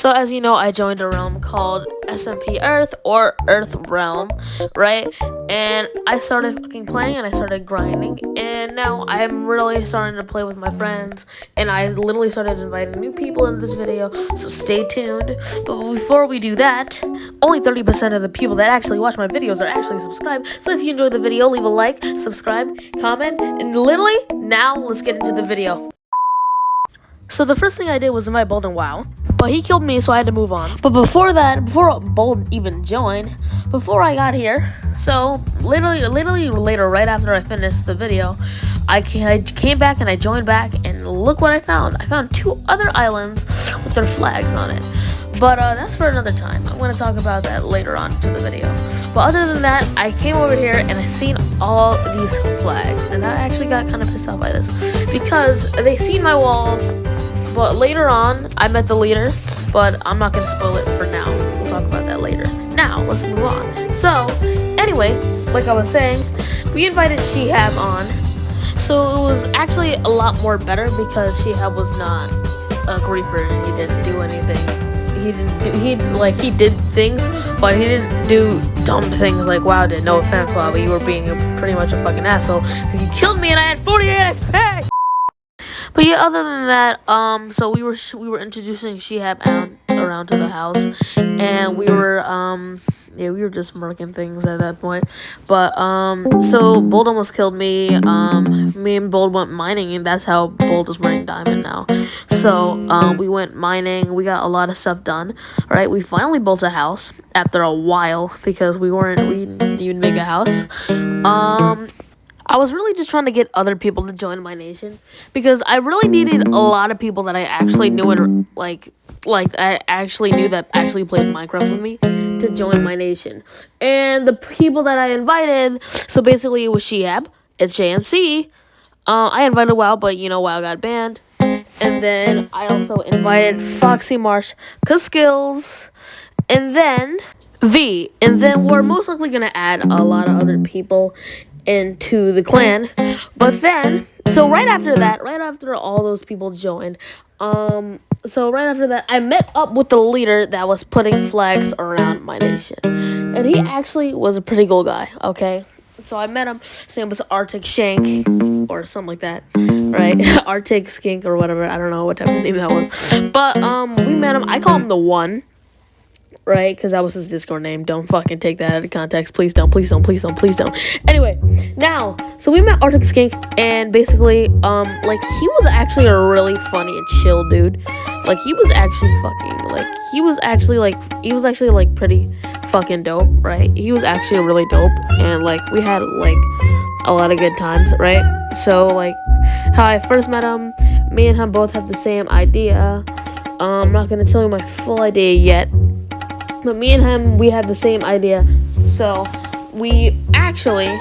So as you know, I joined a realm called SMP Earth or Earth Realm, right? And I started fucking playing and I started grinding, and now I'm really starting to play with my friends, and I literally started inviting new people into this video, so stay tuned. But before we do that, only 30% of the people that actually watch my videos are actually subscribed. So if you enjoyed the video, leave a like, subscribe, comment, and literally, now let's get into the video. So the first thing I did was invite Bold and WoW, but he killed me, so I had to move on. But before that, before Bold even joined, before I got here, so literally later, right after I finished the video, I came back and I joined back, and look what I found. I found 2 other islands with their flags on it. But that's for another time. I'm going to talk about that later on to the video. But other than that, I came over here and I seen all these flags, and I actually got kind of pissed off by this because they seen my walls. But later on, I met the leader, but I'm not going to spoil it for now. We'll talk about that later. Now, let's move on. So, anyway, like I was saying, we invited Shihab on. So, it was actually a lot more better because Shihab was not a griefer and he didn't do anything. He did things, but he didn't do dumb things like WoW did. No offense, WoW, but you were being pretty much a fucking asshole because you killed me and I had 48 XP! But yeah, other than that, so we were introducing Shihab around to the house, and we were we were just murking things at that point. But so Bold almost killed me. Me and Bold went mining, and that's how Bold is wearing diamond now. So we went mining. We got a lot of stuff done. All right, we finally built a house after a while because we didn't even make a house. I was really just trying to get other people to join my nation because I really needed a lot of people that I actually knew and like I actually knew that actually played Minecraft with me to join my nation. And the people that I invited, so basically it was Shihab, it's JMC. I invited WoW, but WoW got banned. And then I also invited Foxy Marsh, Skills, and then V. And then we're most likely gonna add a lot of other people into the clan. But then, so right after all those people joined, so right after that, I met up with the leader that was putting flags around my nation, and he actually was a pretty cool guy. Okay, so I met him. His name was Arctic Shank or something like that, right? Arctic Skink or whatever. I don't know what type of name that was, but we met him. I call him the One. Right, because that was his Discord name. Don't fucking take that out of context. Please don't. Anyway, now, so we met Arctic Skink, and basically, he was actually a really funny and chill dude. Like, he was actually pretty fucking dope, right? He was actually really dope, and, we had, a lot of good times, right? So, how I first met him, me and him both have the same idea. I'm not gonna tell you my full idea yet. But me and him, we had the same idea, so he actually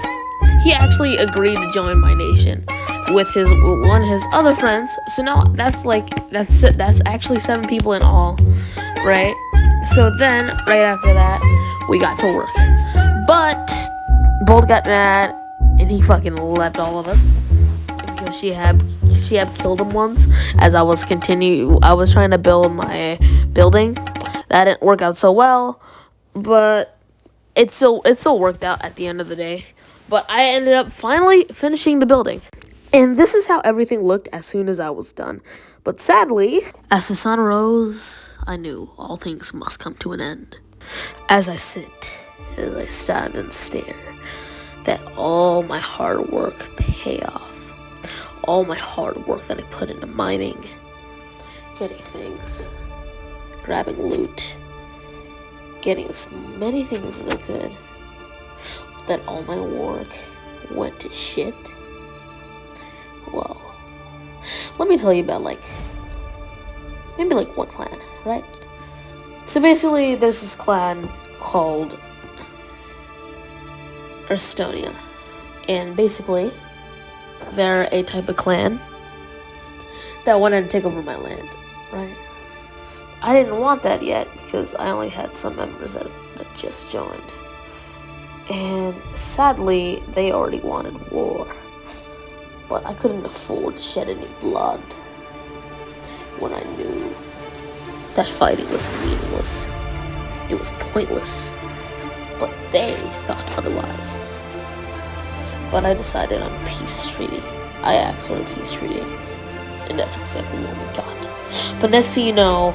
agreed to join my nation with one of his other friends. So now that's actually 7 people in all, right? So then right after that, we got to work, but Bold got mad and he fucking left all of us because Shihab killed him once as I was trying to build my building. That didn't work out so well, but it still worked out at the end of the day. But I ended up finally finishing the building. And this is how everything looked as soon as I was done. But sadly, as the sun rose, I knew all things must come to an end. As I stand and stare, that all my hard work pay off. All my hard work that I put into mining, getting things, grabbing loot, getting as many things as I could, that all my work went to shit. Well, let me tell you about maybe one clan, right? So basically there's this clan called Estonia, and basically they're a type of clan that wanted to take over my land, right? I didn't want that yet because I only had some members that just joined. And sadly, they already wanted war. But I couldn't afford to shed any blood when I knew that fighting was meaningless. It was pointless. But they thought otherwise. But I decided on peace treaty. I asked for a peace treaty. And that's exactly what we got. But next thing you know,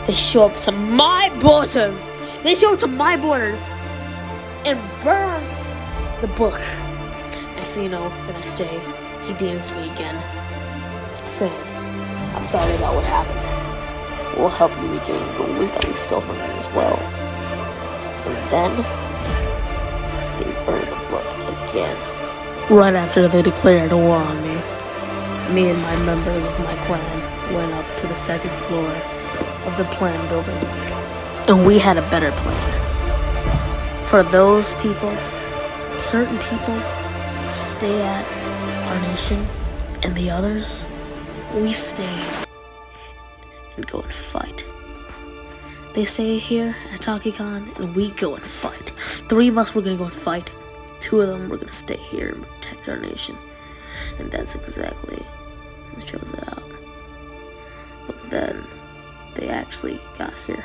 they show up to my borders. They show up to my borders and burn the book. Next thing you know, the next day, he DMs me again, saying, I'm sorry about what happened. We'll help you regain the loot that we stole from you as well. And then, they burned the book again. Right after they declared war on me, me and my members of my clan went up to the second floor of the plan building. And we had a better plan. For those people, certain people stay at our nation, and the others, we stay and go and fight. They stay here at Takikon, and we go and fight. 3 of us were gonna go and fight. 2 of them were gonna stay here and protect our nation. And that's exactly what chose it out. But then, they actually got here.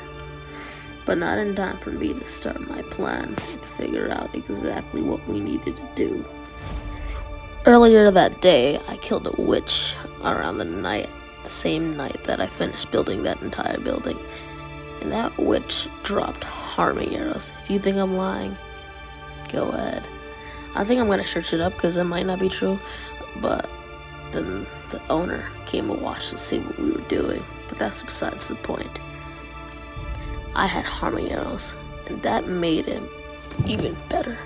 But not in time for me to start my plan and figure out exactly what we needed to do. Earlier that day, I killed a witch around the same night that I finished building that entire building. And that witch dropped harming arrows. If you think I'm lying, go ahead. I think I'm gonna search it up because it might not be true. But then the owner came to watch to see what we were doing. But that's besides the point. I had harming arrows, and that made him even better.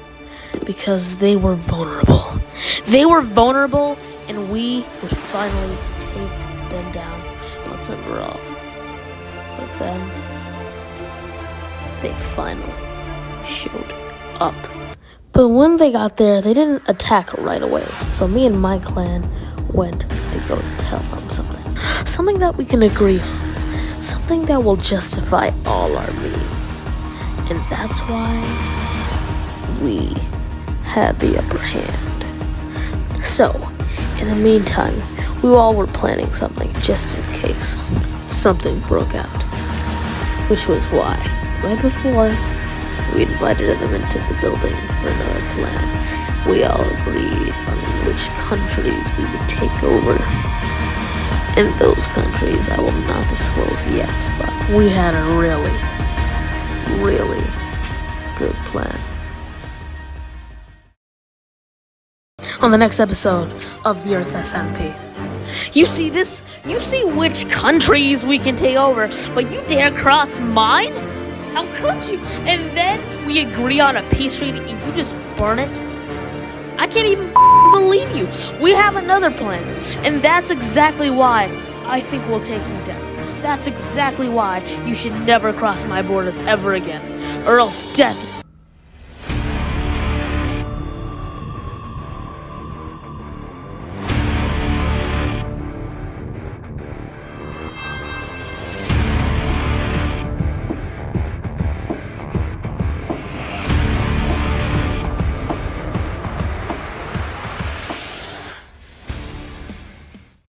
Because they were vulnerable. They were vulnerable, and we would finally take them down once and for all. But then, they finally showed up. But when they got there, they didn't attack right away. So me and my clan went to go tell them something. Something that we can agree on. Something that will justify all our means. And that's why we had the upper hand. So, in the meantime, we all were planning something just in case something broke out. Which was why, right before we invited them into the building for another plan, we all agreed on which countries we would take over. And those countries I will not disclose yet, but we had a really, really good plan. On the next episode of the Earth SMP. You see this? You see which countries we can take over, but you dare cross mine? How could you? And then we agree on a peace treaty and you just burn it? I can't even believe you. We have another plan, and that's exactly why I think we'll take you down. That's exactly why you should never cross my borders ever again, or else death